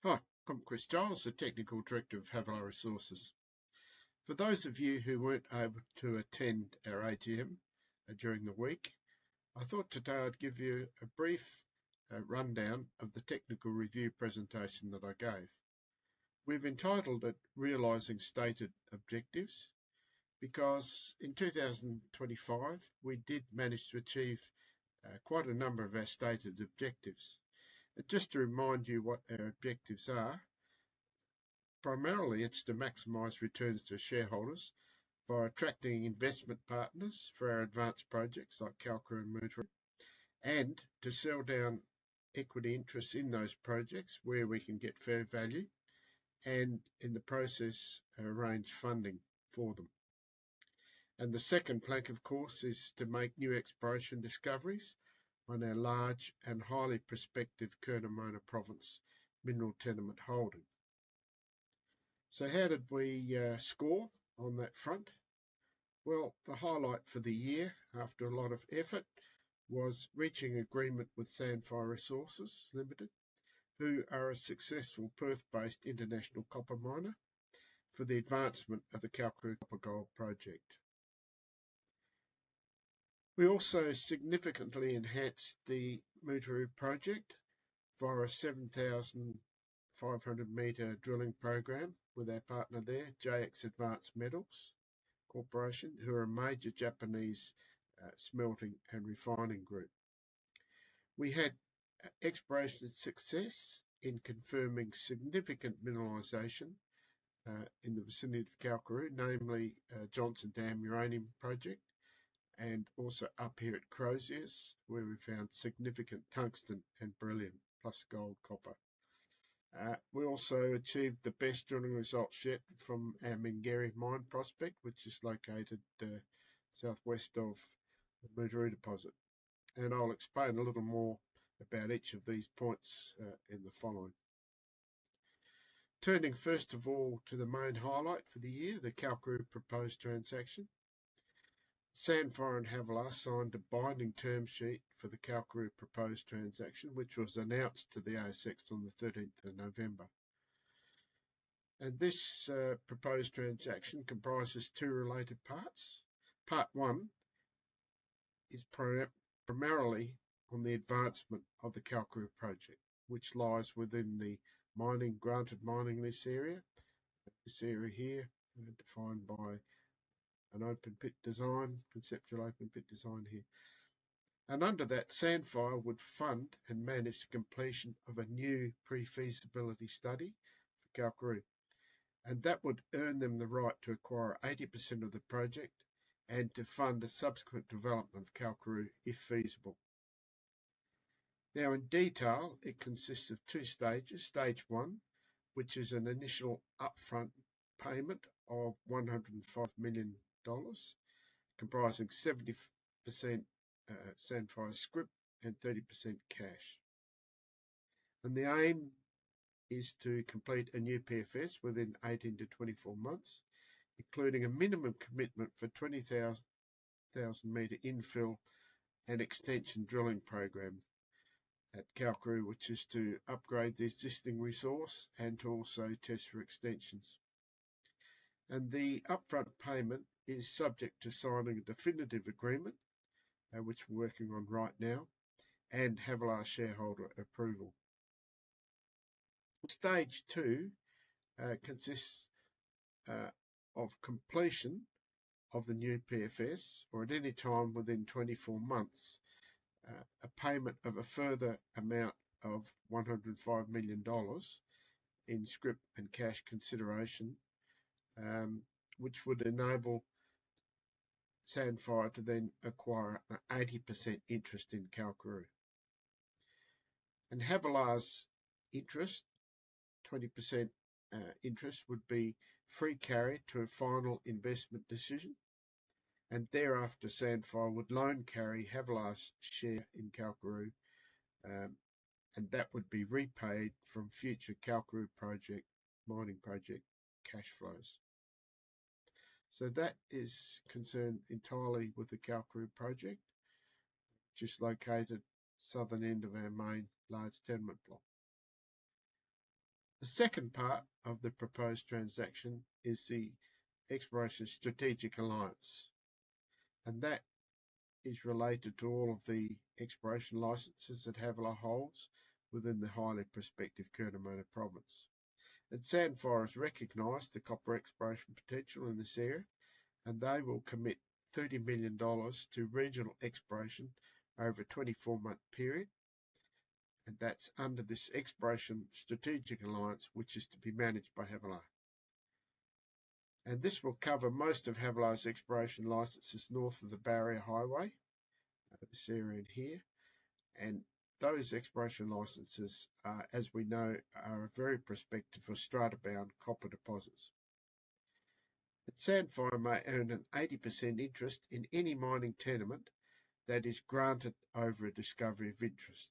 Hi, I'm Giles, the Technical Director of Havilah Resources. For those of you who weren't able to attend our AGM during the week, I thought today I'd give you a brief rundown of the technical review presentation that I gave. We've entitled it Realising Stated Objectives because in 2025 we did manage to achieve quite a number of our stated objectives. Just to remind you what our objectives are, primarily, it's to maximise returns to shareholders by attracting investment partners for our advanced projects like Kalkaroo and Mutooroo, and to sell down equity interests in those projects where we can get fair value, and in the process arrange funding for them. And the second plank, of course, is to make new exploration discoveries on our large and highly prospective Curnamona Province mineral tenement holding. So how did we score on that front? Well, the highlight for the year, after a lot of effort, was reaching agreement with Sandfire Resources Limited, who are a successful Perth-based international copper miner, for the advancement of the Kalkaroo Copper Gold project. We also significantly enhanced the Mutooroo project via a 7,500 metre drilling program with our partner there, JX Advanced Metals Corporation, who are a major Japanese smelting and refining group. We had exploration success in confirming significant mineralisation in the vicinity of Kalkaroo, namely Johnson Dam uranium project, and also up here at Crosius, where we found significant tungsten and beryllium, plus gold, copper. We also achieved the best drilling results yet from our Mingary mine prospect, which is located southwest of the Mutooroo deposit. And I'll explain a little more about each of these points in the following. Turning first of all to the main highlight for the year, the Kalkaroo proposed transaction. Sandfire and Havilah signed a binding term sheet for the Kalkaroo proposed transaction, which was announced to the ASX on the 13th of November. And this proposed transaction comprises two related parts. Part one is primarily on the advancement of the Kalkaroo project, which lies within the granted mining lease area. This area here, defined by an open pit design, conceptual open pit design here. And under that, Sandfire would fund and manage the completion of a new pre-feasibility study for Kalkaroo. And that would earn them the right to acquire 80% of the project and to fund the subsequent development of Kalkaroo if feasible. Now, in detail, it consists of two stages. Stage one, which is an initial upfront payment of $105 million, comprising 70% Sandfire scrip and 30% cash. And the aim is to complete a new PFS within 18 to 24 months, including a minimum commitment for 20,000 metre infill and extension drilling program at Kalkaroo, which is to upgrade the existing resource and to also test for extensions. And the upfront payment is subject to signing a definitive agreement, which we're working on right now, and Havilah shareholder approval. Stage two consists of completion of the new PFS, or at any time within 24 months, a payment of a further amount of $105 million in scrip and cash consideration, which would enable Sandfire to then acquire an 80% interest in Kalkaroo. And Havilah's interest, 20% interest, would be free carry to a final investment decision, and thereafter Sandfire would loan carry Havilah's share in Kalkaroo, and that would be repaid from future Kalkaroo mining project cash flows. So that is concerned entirely with the Kalkaroo project, which is located southern end of our main large tenement block. The second part of the proposed transaction is the Exploration Strategic Alliance, and that is related to all of the exploration licenses that Havilah holds within the highly prospective Curnamona province. And Sandfire has recognised the copper exploration potential in this area, and they will commit $30 million to regional exploration over a 24-month period, and that's under this Exploration Strategic Alliance, which is to be managed by Havilah. And this will cover most of Havilah's exploration licenses north of the Barrier Highway, this area in here, and those exploration licenses, as we know, are very prospective for strata-bound copper deposits. Sandfire may earn an 80% interest in any mining tenement that is granted over a discovery of interest,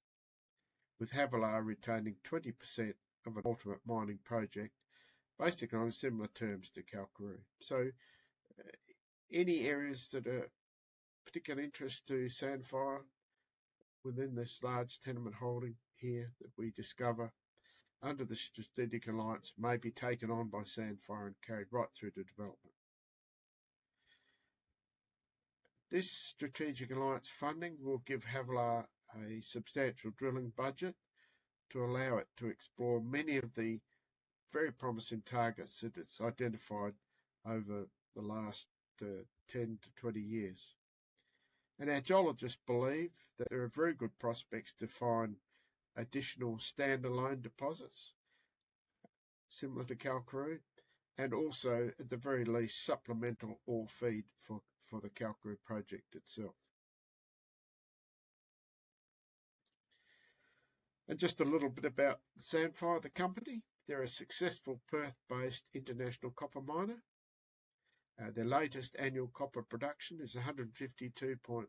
with Havilah retaining 20% of an ultimate mining project, basically on similar terms to Kalkaroo. So any areas that are of particular interest to Sandfire within this large tenement holding here that we discover under the Strategic Alliance may be taken on by Sandfire and carried right through to development. This Strategic Alliance funding will give Havilah a substantial drilling budget to allow it to explore many of the very promising targets that it's identified over the last 10 to 20 years. And our geologists believe that there are very good prospects to find additional standalone deposits similar to Kalkaroo, and also at the very least supplemental ore feed for the Kalkaroo project itself. And just a little bit about Sandfire, the company. They're a successful Perth-based international copper miner. Their latest annual copper production is 152.4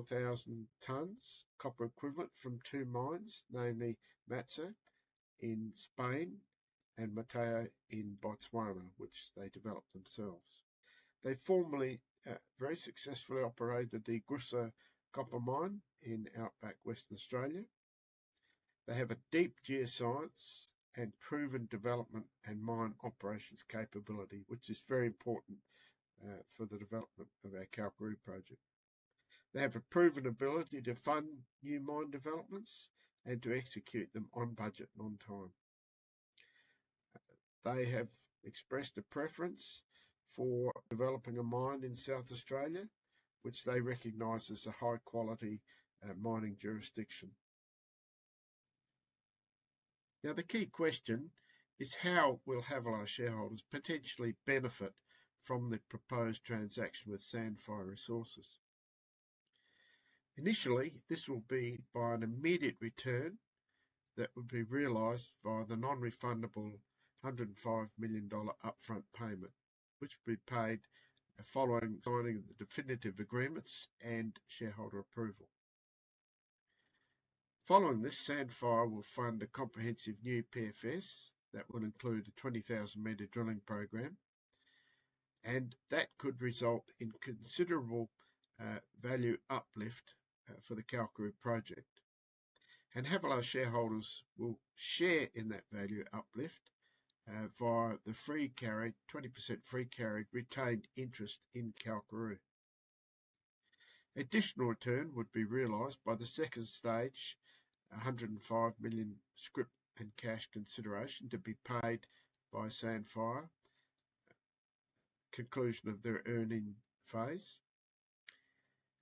thousand tonnes copper equivalent from two mines, namely Matsa in Spain and Mutooroo in Botswana, which they developed themselves. They formerly very successfully operated the Croziers copper mine in outback Western Australia. They have a deep geoscience and proven development and mine operations capability, which is very important for the development of our Kalkaroo project. They have a proven ability to fund new mine developments and to execute them on budget and on time. They have expressed a preference for developing a mine in South Australia, which they recognise as a high quality mining jurisdiction. Now, the key question is how will Havilah shareholders potentially benefit from the proposed transaction with Sandfire Resources? Initially, this will be by an immediate return that would be realised via the non-refundable $105 million upfront payment, which will be paid following signing of the definitive agreements and shareholder approval. Following this, Sandfire will fund a comprehensive new PFS that will include a 20,000 metre drilling program, and that could result in considerable value uplift for the Kalkaroo project. And Havilah shareholders will share in that value uplift via the free carried, 20% free carried retained interest in Kalkaroo. Additional return would be realised by the second stage, 105 million scrip and cash consideration to be paid by Sandfire, conclusion of their earning phase.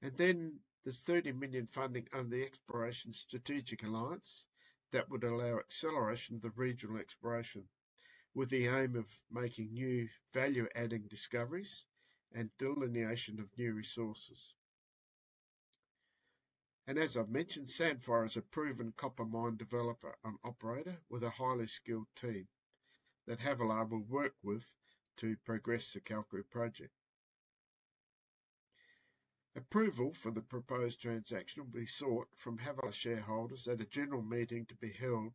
And then there's 30 million funding under the Exploration Strategic Alliance that would allow acceleration of the regional exploration with the aim of making new value-adding discoveries and delineation of new resources. And as I've mentioned, Sandfire is a proven copper mine developer and operator with a highly skilled team that Havilah will work with to progress the Kalkaroo project. Approval for the proposed transaction will be sought from Havilah shareholders at a general meeting to be held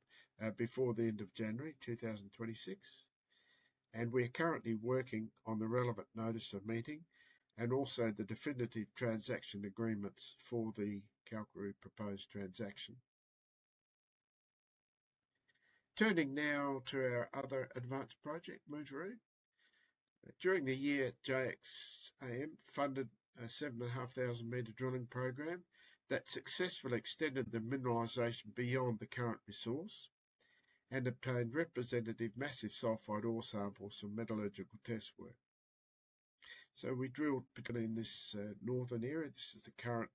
before the end of January 2026. And we are currently working on the relevant notice of meeting and also the definitive transaction agreements for the Kalkaroo proposed transaction. Turning now to our other advanced project, Mutooroo. During the year, JXAM funded a 7,500 metre drilling program that successfully extended the mineralisation beyond the current resource and obtained representative massive sulphide ore samples from metallurgical test work. So we drilled particularly in this northern area. This is the current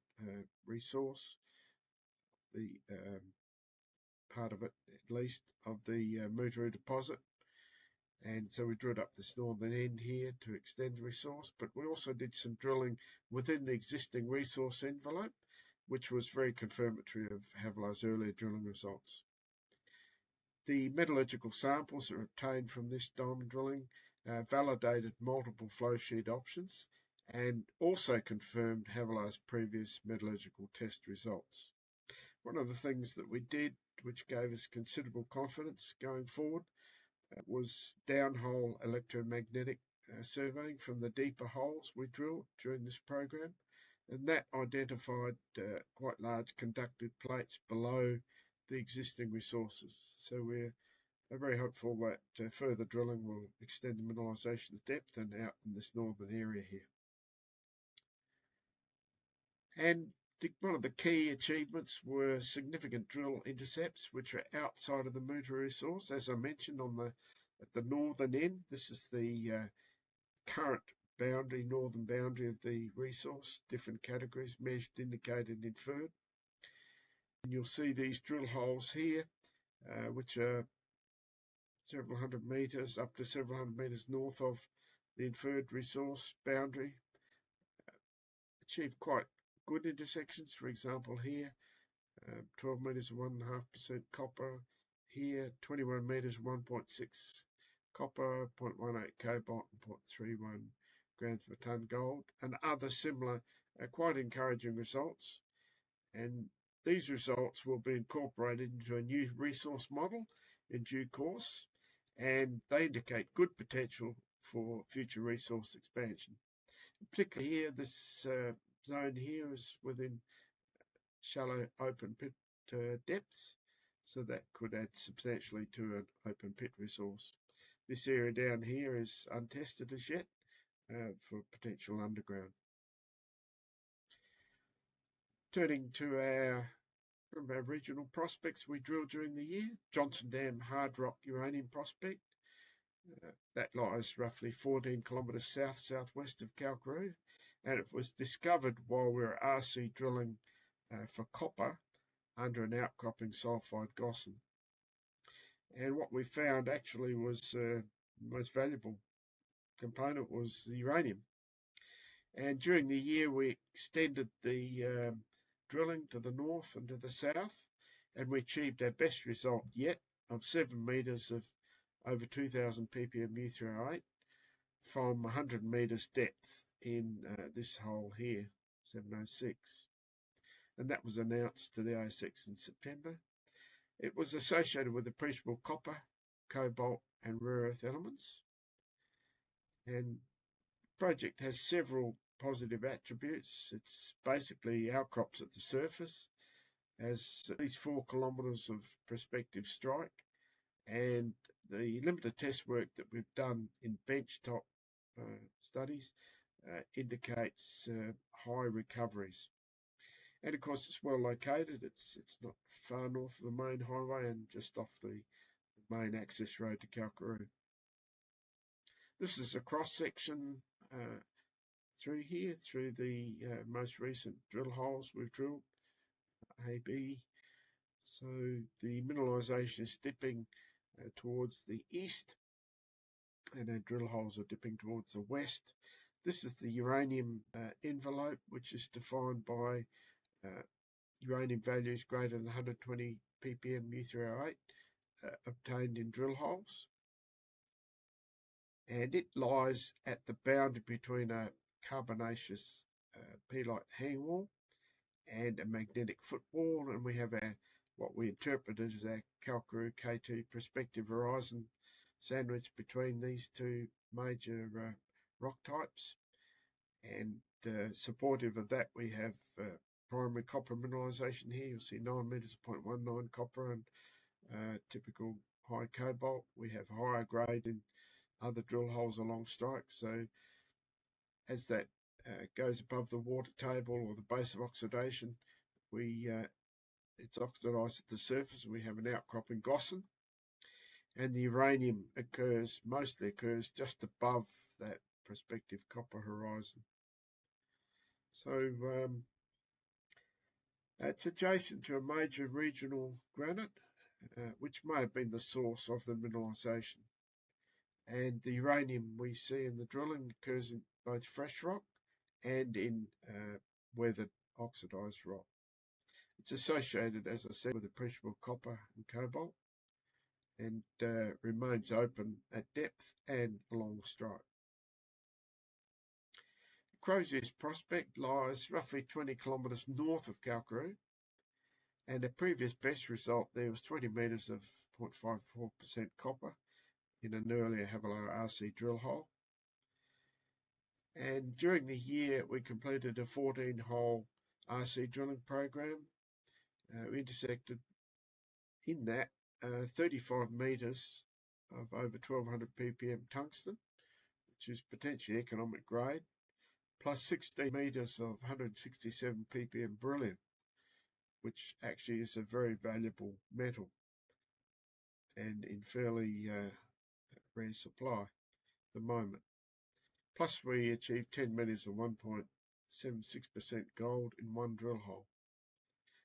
resource, the part of it at least, of the Mutooroo deposit. And so we drilled up this northern end here to extend the resource, but we also did some drilling within the existing resource envelope, which was very confirmatory of Havilah's earlier drilling results. The metallurgical samples that were obtained from this diamond drilling validated multiple flow sheet options and also confirmed Havilah's previous metallurgical test results. One of the things that we did, which gave us considerable confidence going forward, was downhole electromagnetic surveying from the deeper holes we drilled during this program, and that identified quite large conductive plates below the existing resources. So we're very hopeful that further drilling will extend the mineralisation depth and out in this northern area here. And one of the key achievements were significant drill intercepts, which are outside of the Mutooroo resource. As I mentioned, at the northern end, this is the current boundary, northern boundary of the resource, different categories, measured, indicated, inferred. And you'll see these drill holes here, which are several hundred metres, up to several hundred metres north of the inferred resource boundary. Achieved quite good intersections. For example, here, 12 metres of 1.5% copper. Here, 21 metres, 1.6 copper, 0.18 cobalt, and 0.31 grams per tonne gold, and other similar quite encouraging results. And these results will be incorporated into a new resource model in due course, and they indicate good potential for future resource expansion. Particularly here, this zone here is within shallow open pit depths, so that could add substantially to an open pit resource. This area down here is untested as yet for potential underground. Turning to our regional prospects we drilled during the year, Johnson Dam hard rock uranium prospect. That lies roughly 14 kilometres south-southwest of Kalkaroo, and it was discovered while we were RC drilling for copper under an outcropping sulphide gossan. And what we found actually was the most valuable component was the uranium. And during the year we extended the drilling to the north and to the south, and we achieved our best result yet of 7 metres of over 2,000 ppm U3O8 from 100 metres depth in this hole here, 706. And that was announced to the ASX in September. It was associated with appreciable copper, cobalt and rare earth elements. And the project has several positive attributes. It's basically outcrops at the surface, has at least 4 kilometres of prospective strike, and the limited test work that we've done in benchtop studies indicates high recoveries. And of course, it's well located. It's not far north of the main highway and just off the main access road to Kalkaroo. This is a cross section through here, through the most recent drill holes we've drilled, AB. So the mineralisation is dipping towards the east, and our drill holes are dipping towards the west. This is the uranium envelope, which is defined by uranium values greater than 120 ppm U3O8 obtained in drill holes. And it lies at the boundary between a carbonaceous peatite hanging wall and a magnetic footwall, and we have our what we interpreted as our Kalkaroo K2 prospective horizon sandwiched between these two major rock types. And supportive of that, we have primary copper mineralisation here. You'll see 9 metres of 0.19 copper and typical high cobalt. We have higher grade in other drill holes along strike. So as that goes above the water table or the base of oxidation, it's oxidized at the surface. We have an outcrop in Gossan, and the uranium mostly occurs just above that prospective copper horizon. So it's adjacent to a major regional granite, which may have been the source of the mineralisation. And the uranium we see in the drilling occurs in both fresh rock and in weathered oxidized rock. It's associated, as I said, with appreciable copper and cobalt, and remains open at depth and along strike. Crosius prospect lies roughly 20 kilometres north of Kalkaroo, and a previous best result there was 20 metres of 0.54% copper in an earlier Havilah RC drill hole. And during the year, we completed a 14-hole RC drilling program. We intersected in that 35 metres of over 1200 ppm tungsten, which is potentially economic grade, plus 16 metres of 167 ppm beryllium, which actually is a very valuable metal and in fairly rare supply at the moment. Plus we achieved 10 metres of 1.76% gold in one drill hole.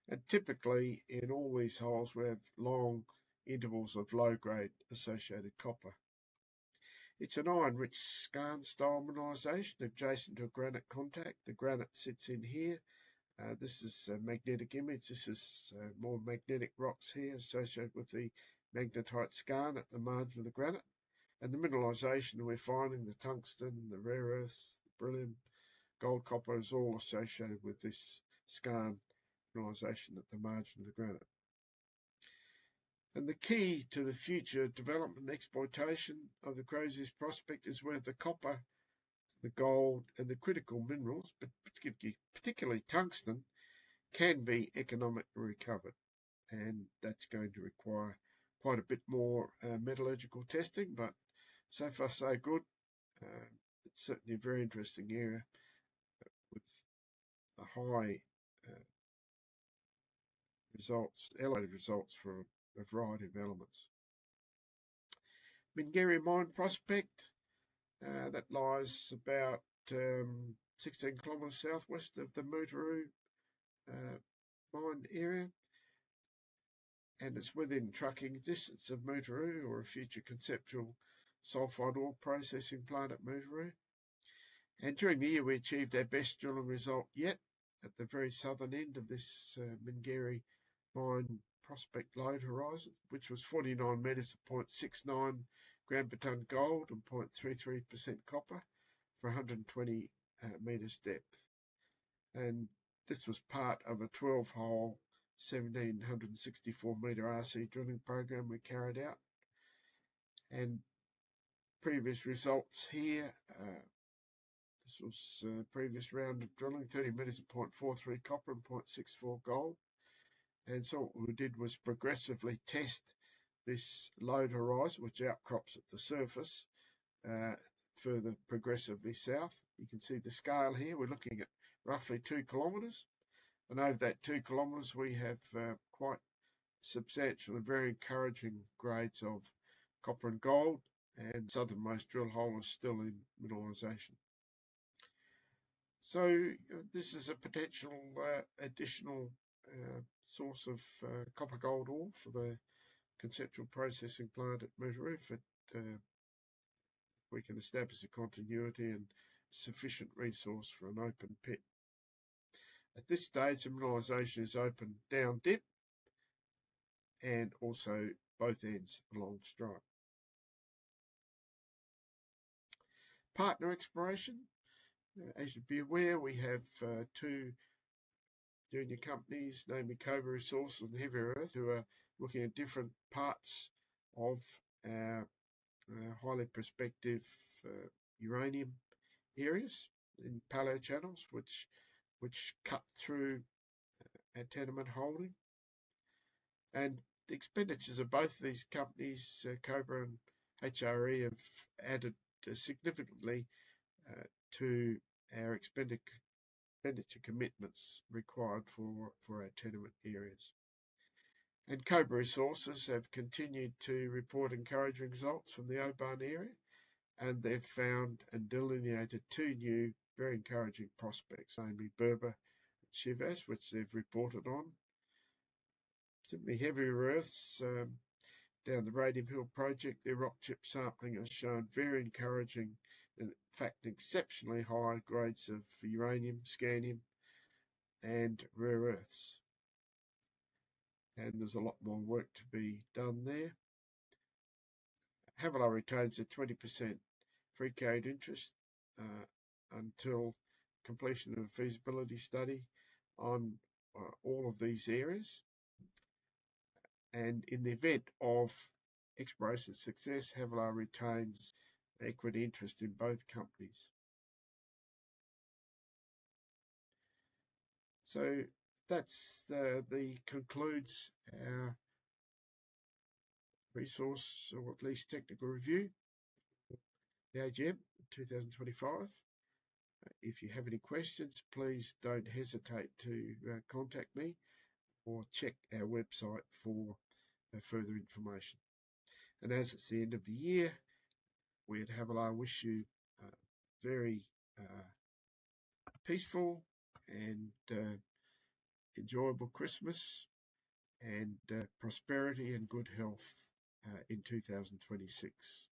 And typically in all these holes we have long intervals of low grade associated copper. It's an iron-rich skarn-style mineralisation adjacent to a granite contact. The granite sits in here. This is a magnetic image. This is more magnetic rocks here associated with the magnetite skarn at the margin of the granite. And the mineralisation we're finding, the tungsten, the rare earths, the beryllium, gold, copper, is all associated with this skarn mineralisation at the margin of the granite. And the key to the future development and exploitation of the Crosius prospect is where the copper, the gold, and the critical minerals, but particularly tungsten, can be economically recovered. And that's going to require quite a bit more metallurgical testing, but so far so good. It's certainly a very interesting area with a high elevated results for a variety of elements. Mingary mine prospect, that lies about 16 kilometres southwest of the Mutooroo mine area, and it's within trucking distance of Mutooroo, or a future conceptual sulphide ore processing plant at Mutooroo. And during the year we achieved our best drilling result yet at the very southern end of this Mingary mine prospect lode horizon, which was 49 metres of 0.69 gram per tonne gold and 0.33% copper for 120 metres depth. And this was part of a 12-hole 1764 metre RC drilling program we carried out. And previous results here, this was previous round of drilling, 30 metres of 0.43 copper and 0.64 gold. And so what we did was progressively test this lode horizon, which outcrops at the surface, further progressively south. You can see the scale here. We're looking at roughly 2 kilometres. And over that 2 kilometres, we have quite substantial and very encouraging grades of copper and gold. And southernmost drill hole is still in mineralisation. So this is a potential additional source of copper gold ore for the conceptual processing plant at Mutooroo if we can establish a continuity and sufficient resource for an open pit. At this stage, the mineralisation is open down dip and also both ends along strike. Partner exploration. As you'd be aware, we have two junior companies, namely Havilah Resources and Havilah Earth, who are looking at different parts of our highly prospective uranium areas in paleochannels, which cut through our tenement holding. And The expenditures of both these companies, Cobra and HRE, have added significantly to our expenditure commitments required for our tenement areas. And Cobra Resources have continued to report encouraging results from the Oban area, and they've found and delineated 2 new very encouraging prospects, namely Berber and Chivas, which they've reported on. Simply heavier earths down the Radium Hill project, their rock chip sampling has shown very encouraging, in fact exceptionally high grades of uranium, scandium and rare earths. And there's a lot more work to be done there. Havilah retains a 20% free carried interest until completion of a feasibility study on all of these areas. And in the event of exploration success, Havilah retains equity interest in both companies. So that's the concludes our resource, or at least technical review, the AGM 2025. If you have any questions, please don't hesitate to contact me or check our website for further information. And as it's the end of the year, we at Havilah wish you very peaceful and enjoyable Christmas and prosperity and good health in 2026.